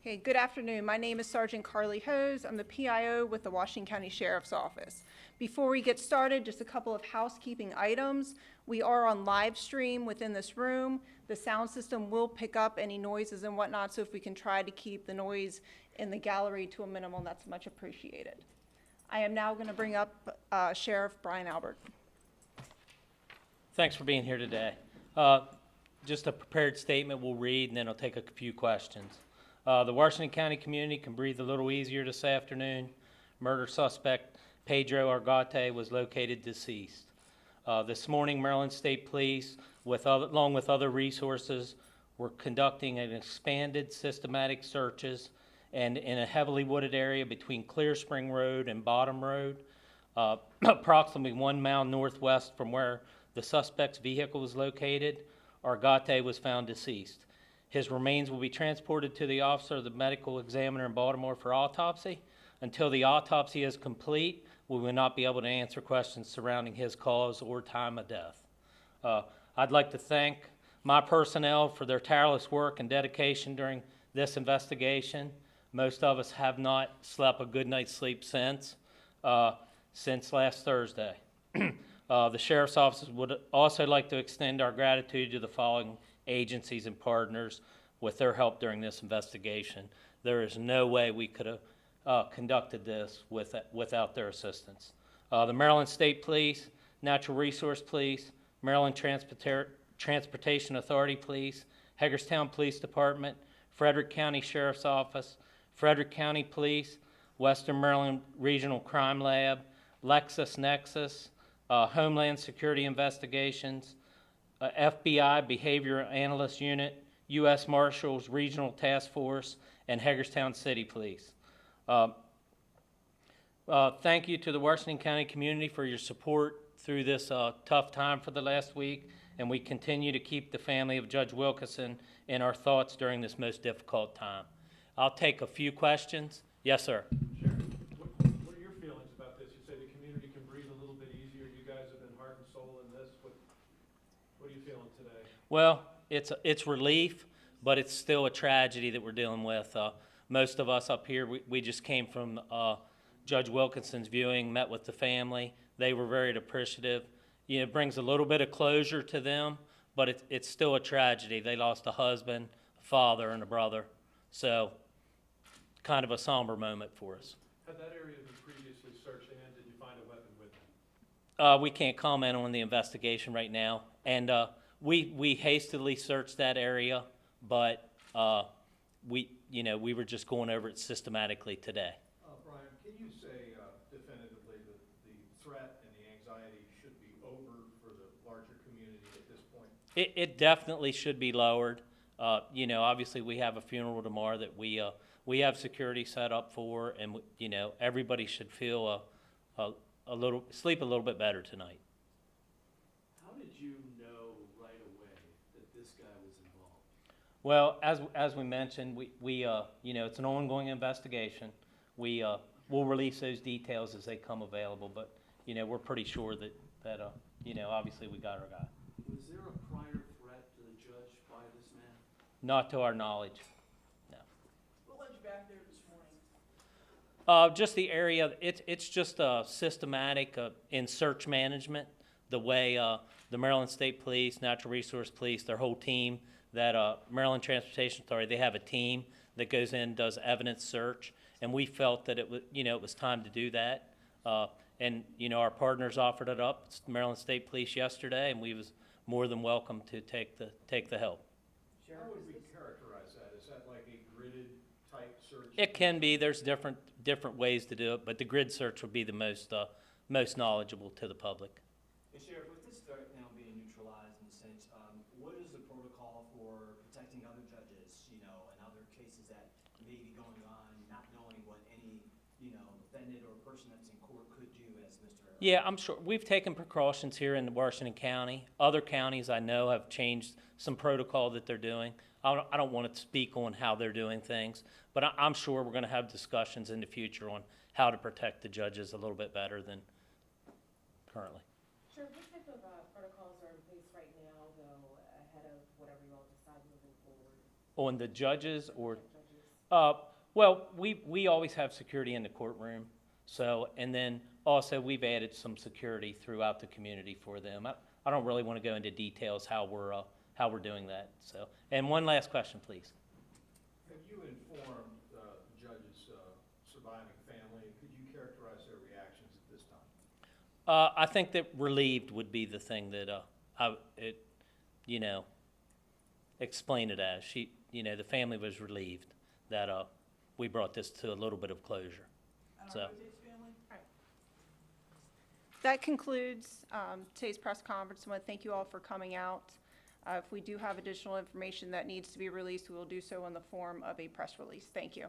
Okay, good afternoon. My name is Sergeant Carly Hose. I'm the PIO with the Washington County Sheriff's Office. Before we get started, just a couple of housekeeping items. We are on live stream within this room. The sound system will pick up any noises and whatnot, so if we can try to keep the noise in the gallery to a minimum, that's much appreciated. I am now going to bring up Sheriff Brian Albert. Thanks for being here today. Just a prepared statement we'll read, and then I'll take a few questions. The Washington County community can breathe a little easier this afternoon. Murder suspect Pedro Argote was located deceased. This morning, Maryland State Police, along with other resources, were conducting an expanded systematic searches and in a heavily wooded area between Clear Spring Road and Bottom Road, approximately 1 mile northwest from where the suspect's vehicle was located. Argote was found deceased. His remains will be transported to the Office of the Medical Examiner in Baltimore for autopsy. Until the autopsy is complete, we will not be able to answer questions surrounding his cause or time of death. I'd like to thank my personnel for their tireless work and dedication during this investigation. Most of us have not slept a good night's sleep since last Thursday. The Sheriff's Office would also like to extend our gratitude to the following agencies and partners with their help during this investigation. There is no way we could have conducted this without their assistance. The Maryland State Police, Natural Resource Police, Maryland Transportation Authority Police, Hagerstown Police Department, Frederick County Sheriff's Office, Frederick County Police, Western Maryland Regional Crime Lab, LexisNexis, Homeland Security Investigations, FBI Behavior Analyst Unit, U.S. Marshals Regional Task Force, and Hagerstown City Police. Thank you to the Washington County community for your support through this tough time for the last week, and we continue to keep the family of Judge Wilkinson in our thoughts during this most difficult time. I'll take a few questions. Yes, sir. Sheriff, what are your feelings about this? You say the community can breathe a little bit easier. You guys have been heart and soul in this. What are you feeling today? Well, it's relief, but it's still a tragedy that we're dealing with. Most of us up here, we just came from Judge Wilkinson's viewing, met with the family. They were very appreciative. You know, it brings a little bit of closure to them, but it's still a tragedy. They lost a husband, a father, and a brother. So, kind of a somber moment for us. Had that area been previously searched and did you find a weapon with them? We can't comment on the investigation right now. And we hastily searched that area, but we were just going over it systematically today. Brian, can you say definitively that the threat and the anxiety should be over for the larger community at this point? It definitely should be lowered. Obviously we have a funeral tomorrow that we have security set up for, and everybody should feel sleep a little bit better tonight. How did you know right away that this guy was involved? Well, as we mentioned, we it's an ongoing investigation. We'll release those details as they come available, but we're pretty sure that obviously we got our guy. Was there a prior threat to the judge by this man? Not to our knowledge. No. What led you back there this morning? Just the area. It's just systematic in search management. The way the Maryland State Police, Natural Resource Police, their whole team, that Maryland Transportation Authority, they have a team that goes in and does evidence search, and we felt that it was time to do that. And our partners offered it up, Maryland State Police, yesterday, and we was more than welcome to take the help. How would we characterize that? Is that like a gridded type search? It can be. There's different ways to do it, but the grid search would be the most knowledgeable to the public. Hey, Sheriff, with this threat now being neutralized in a sense, what is the protocol for protecting other judges, and other cases that may be going on, not knowing what any, defendant or person that's in court could do as Mr. Yeah, I'm sure we've taken precautions here in Washington County. Other counties I know have changed some protocol that they're doing. I don't want to speak on how they're doing things, but I'm sure we're going to have discussions in the future on how to protect the judges a little bit better than currently. Sure. What type of protocols are in place right now, though, ahead of whatever you all decide moving forward? On the judges or? Judges. Well, we always have security in the courtroom, so, and then also we've added some security throughout the community for them. I don't really want to go into details how we're doing that, so. And one last question, please. Have you informed the judge's surviving family? Could you characterize their reactions at this time? I think that relieved would be the thing that, explain it as. The family was relieved that, we brought this to a little bit of closure, so. That concludes today's press conference. I want to thank you all for coming out. If we do have additional information that needs to be released, we will do so in the form of a press release. Thank you.